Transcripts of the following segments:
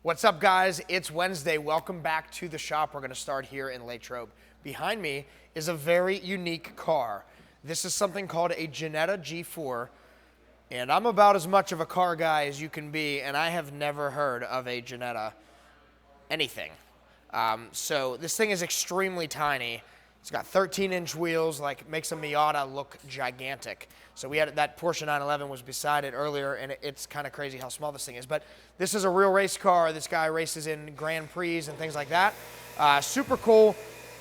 What's up, guys? It's Wednesday. Welcome back to the shop. We're going to start here in Latrobe. Behind me is a very unique car. This is something called a Ginetta G4, and I'm about as much of a car guy as you can be, and I have never heard of a Ginetta anything. So this thing is extremely tiny. It's got 13-inch wheels, like makes a Miata look gigantic. So we had that Porsche 911 was beside it earlier, and it's kind of crazy how small this thing is. But this is a real race car. This guy races in Grand Prix and things like that. Super cool,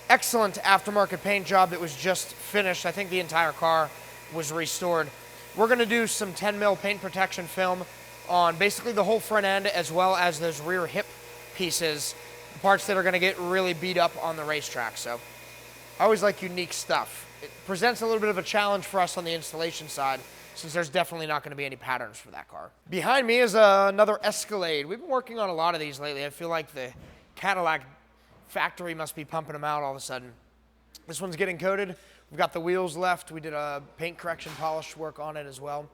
excellent aftermarket paint job that was just finished. I think the entire car was restored. We're going to do some 10 mil paint protection film on basically the whole front end, as well as those rear hip pieces, the parts that are going to get really beat up on the racetrack. So I always like unique stuff. It presents a little bit of a challenge for us on the installation side, since there's definitely not going to be any patterns for that car. Behind me is another Escalade. We've been working on a lot of these lately. I feel like the Cadillac factory must be pumping them out all of a sudden. This one's getting coated. We've got the wheels left. We did a paint correction polish work on it as well.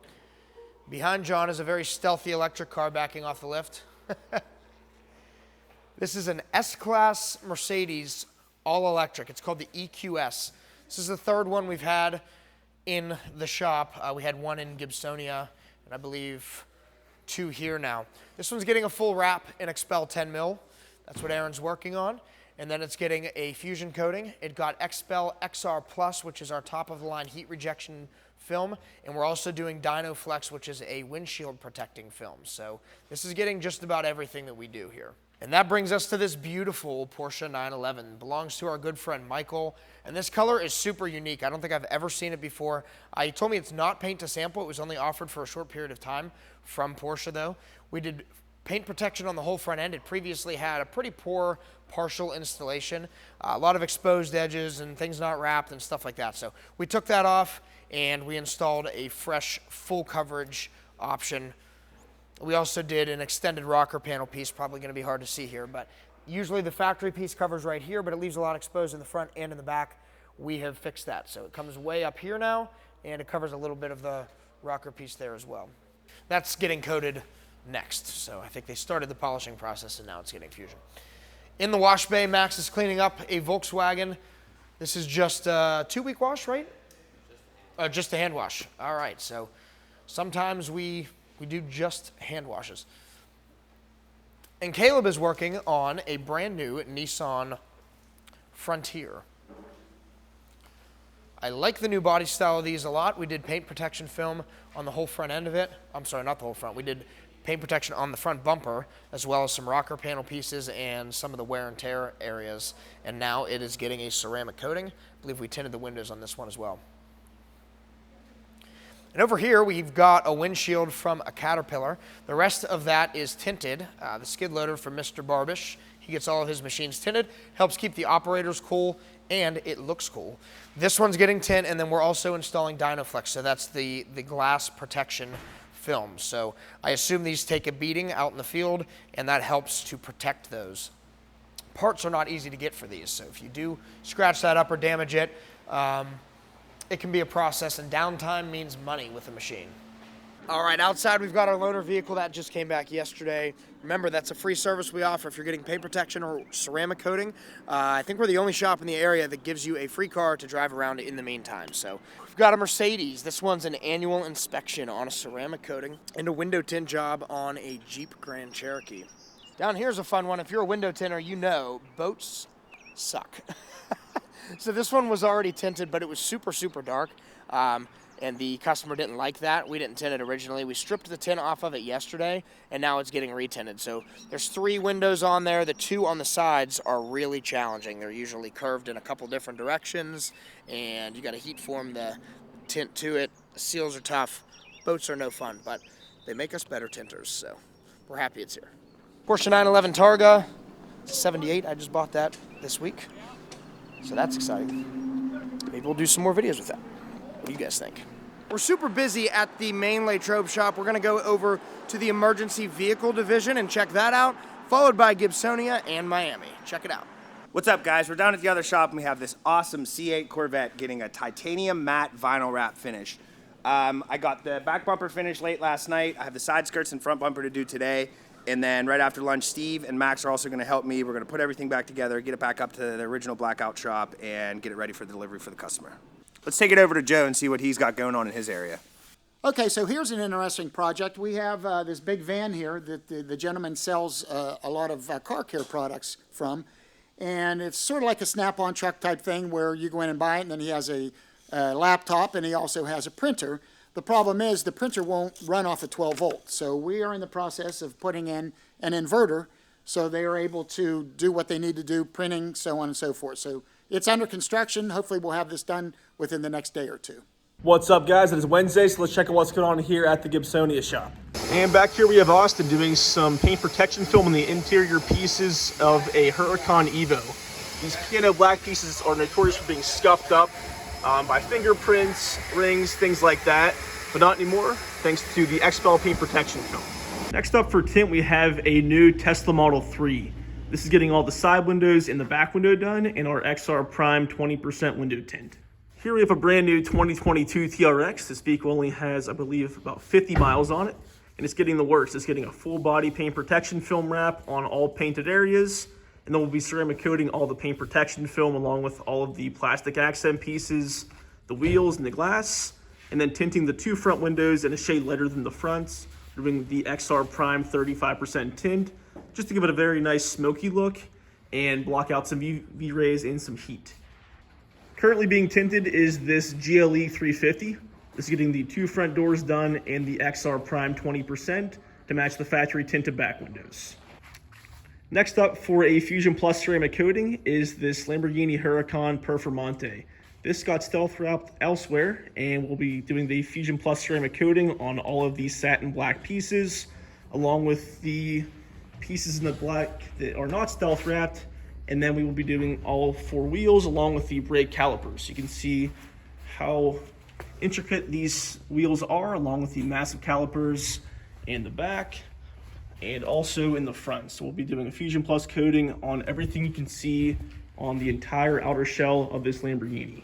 Behind John is a very stealthy electric car backing off the lift. This is an S-Class Mercedes all electric. It's called the EQS. This is the third one we've had in the shop. We had one in Gibsonia, and I believe 2 here now. This one's getting a full wrap in XPEL 10 mil. That's what Aaron's working on. And then it's getting a fusion coating. It got XPEL XR Plus, which is our top of the line heat rejection film. And we're also doing DynoFlex, which is a windshield protecting film. So this is getting just about everything that we do here. And that brings us to this beautiful Porsche 911. It belongs to our good friend Michael. And this color is super unique. I don't think I've ever seen it before. He told me it's not paint to sample. It was only offered for a short period of time from Porsche, though. We did paint protection on the whole front end. It previously had a pretty poor partial installation, a lot of exposed edges and things not wrapped and stuff like that. So we took that off and we installed a fresh full coverage option. We also did an extended rocker panel piece, probably going to be hard to see here, but usually the factory piece covers right here, but it leaves a lot exposed in the front and in the back. We have fixed that. So it comes way up here now, and it covers a little bit of the rocker piece there as well. That's getting coated next. So I think they started the polishing process, and now it's getting fusion. In the wash bay, Max is cleaning up a Volkswagen. This is just a 2-week wash, right? Just a hand wash. All right, so sometimes we do just hand washes. And Caleb is working on a brand new Nissan Frontier. I like the new body style of these a lot. We did paint protection film on the whole front end of it. I'm sorry, not the whole front. We did paint protection on the front bumper, as well as some rocker panel pieces and some of the wear and tear areas. And now it is getting a ceramic coating. I believe we tinted the windows on this one as well. And over here, we've got a windshield from a Caterpillar. The rest of that is tinted. The skid loader from Mr. Barbish. He gets all of his machines tinted, helps keep the operators cool, and it looks cool. This one's getting tint, and then we're also installing DynoFlex, so that's the glass protection film. So I assume these take a beating out in the field, and that helps to protect those. Parts are not easy to get for these, so if you do scratch that up or damage it, it can be a process, and downtime means money with a machine. All right, outside we've got our loaner vehicle that just came back yesterday. Remember, that's a free service we offer if you're getting paint protection or ceramic coating. I think we're the only shop in the area that gives you a free car to drive around in the meantime. So we've got a Mercedes. This one's an annual inspection on a ceramic coating and a window tint job on a Jeep Grand Cherokee. Down here's a fun one. If you're a window tinter, you know boats suck. So this one was already tinted, but it was super, super dark. And the customer didn't like that. We didn't tint it originally. We stripped the tint off of it yesterday, and now it's getting retinted. So there's 3 windows on there. The 2 on the sides are really challenging. They're usually curved in a couple different directions, and you got to heat form the tint to it. The seals are tough. Boats are no fun, but they make us better tinters, so we're happy it's here. Porsche 911 Targa. It's a 78. I just bought that this week, so that's exciting. Maybe we'll do some more videos with that. What do you guys think? We're super busy at the main Latrobe shop. We're going to go over to the emergency vehicle division and check that out, followed by Gibsonia and Miami. Check it out. What's up, guys? We're down at the other shop and we have this awesome C8 Corvette getting a titanium matte vinyl wrap finish. I got the back bumper finished late last night. I have the side skirts and front bumper to do today. And then right after lunch, Steve and Max are also going to help me. We're going to put everything back together, get it back up to the original Blackout shop, and get it ready for the delivery for the customer. Let's take it over to Joe and see what he's got going on in his area. Okay, so here's an interesting project. We have this big van here that the gentleman sells a lot of car care products from. And it's sort of like a Snap-on truck type thing where you go in and buy it, and then he has a laptop, and he also has a printer. The problem is the printer won't run off of 12 volts. So we are in the process of putting in an inverter so they are able to do what they need to do, printing, so on and so forth. So it's under construction. Hopefully we'll have this done within the next day or two. What's up, guys? It is Wednesday, so let's check out what's going on here at the Gibsonia shop. And back here we have Austin doing some paint protection film on the interior pieces of a Huracan Evo. These piano black pieces are notorious for being scuffed up by fingerprints, rings, things like that, but not anymore, thanks to the XPEL paint protection film. Next up for tint, we have a new Tesla Model 3. This is getting all the side windows and the back window done in our XR Prime 20% window tint. Here we have a brand new 2022 TRX. This vehicle only has, I believe, about 50 miles on it, and it's getting the works. It's getting a full body paint protection film wrap on all painted areas, and then we'll be ceramic coating all the paint protection film along with all of the plastic accent pieces, the wheels and the glass, and then tinting the two front windows in a shade lighter than the fronts, doing the XR Prime 35% tint, just to give it a very nice smoky look and block out some UV rays and some heat. Currently being tinted is this GLE 350. This is getting the two front doors done and the XR Prime 20% to match the factory tinted back windows. Next up for a Fusion Plus ceramic coating is this Lamborghini Huracan Performante. This got stealth wrapped elsewhere, and we'll be doing the Fusion Plus ceramic coating on all of these satin black pieces, along with the pieces in the black that are not stealth wrapped, and then we will be doing all four wheels along with the brake calipers. You can see how intricate these wheels are, along with the massive calipers in the back and also in the front. So we'll be doing a Fusion Plus coating on everything you can see on the entire outer shell of this Lamborghini.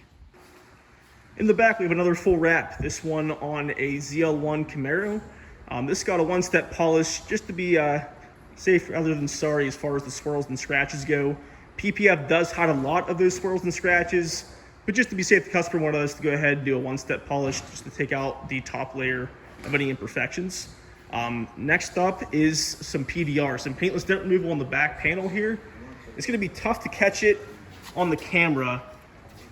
In the back, we have another full wrap, this one on a ZL1 Camaro. This got a one-step polish just to be safe rather than sorry as far as the swirls and scratches go. PPF does hide a lot of those swirls and scratches, but just to be safe, the customer wanted us to go ahead and do a one-step polish just to take out the top layer of any imperfections. Next up is some PDR, some paintless dent removal on the back panel here. It's going to be tough to catch it on the camera,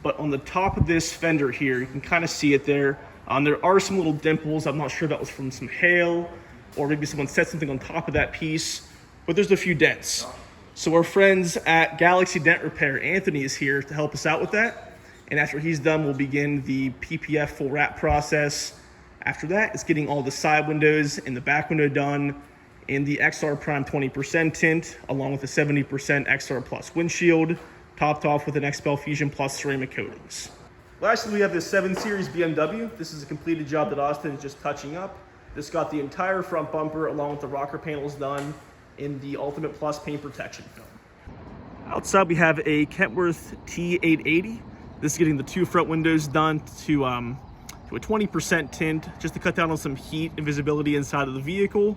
but on the top of this fender here, you can kind of see it there. There are some little dimples. I'm not sure if that was from some hail or maybe someone set something on top of that piece, but there's a few dents. So our friends at Galaxy Dent Repair, Anthony, is here to help us out with that. And after he's done, we'll begin the PPF full wrap process. After that, it's getting all the side windows and the back window done in the XR Prime 20% tint, along with the 70% XR Plus windshield, topped off with an XPEL Fusion Plus ceramic coatings. Lastly, we have this 7 Series BMW. This is a completed job that Austin is just touching up. This got the entire front bumper along with the rocker panels done in the Ultimate Plus paint protection film. Outside, we have a Kentworth T880. This is getting the two front windows done to a 20% tint, just to cut down on some heat and visibility inside of the vehicle.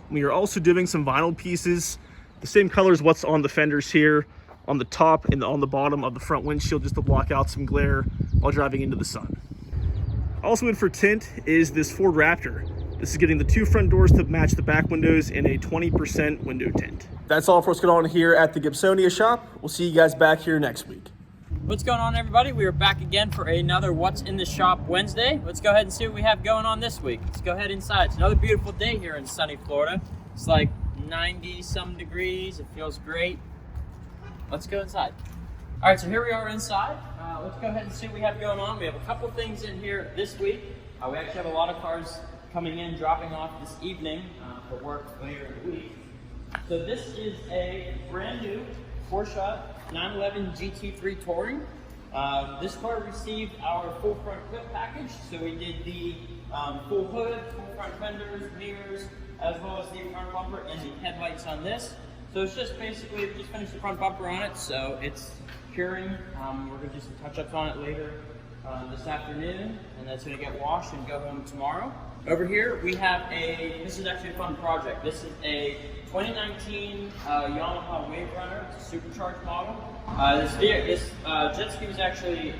We are also doing some vinyl pieces, the same color as what's on the fenders here, on the top and on the bottom of the front windshield, just to block out some glare while driving into the sun. Also in for tint is this Ford Raptor. This is getting the two front doors to match the back windows in a 20% window tint. That's all for what's going on here at the Gibsonia shop. We'll see you guys back here next week. What's going on, everybody? We are back again for another What's in the Shop Wednesday. Let's go ahead and see what we have going on this week. Let's go ahead inside. It's another beautiful day here in sunny Florida. It's like 90 some degrees. It feels great. Let's go inside. All right, so here we are inside. Let's go ahead and see what we have going on. We have a couple things in here this week. We actually have a lot of cars coming in, dropping off this evening for work later in the week. So this is a brand new Porsche 911 GT3 Touring. This car received our full front clip package. So we did the full hood, full front fenders, mirrors, as well as the front bumper and the headlights on this. So it's just basically, we just finished the front bumper on it, so it's curing. We're gonna do some touch-ups on it later this afternoon, and that's gonna get washed and go home tomorrow. Over here, we have this is actually a fun project. This is a 2019 Yamaha Wave Runner. It's a supercharged model. This jet ski was actually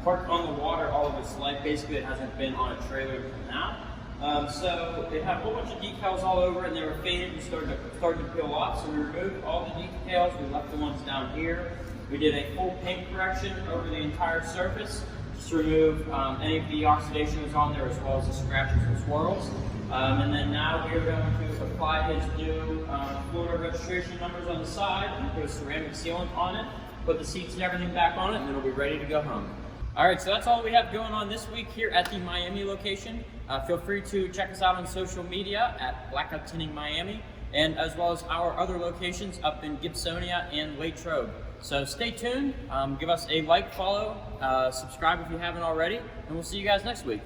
parked on the water all of its life. Basically, it hasn't been on a trailer until now. So it had a whole bunch of decals all over it, and they were faded and started to peel off. So we removed all the decals. We left the ones down here. We did a full paint correction over the entire surface, just to remove any of the oxidation that was on there, as well as the scratches and swirls. And then now we are going to apply his new Florida registration numbers on the side, and put a ceramic sealant on it, put the seats and everything back on it, and it'll be ready to go home. All right, so that's all we have going on this week here at the Miami location. Feel free to check us out on social media at Blackout Tinting Miami, and as well as our other locations up in Gibsonia and Latrobe. So stay tuned, give us a like, follow, subscribe if you haven't already, and we'll see you guys next week.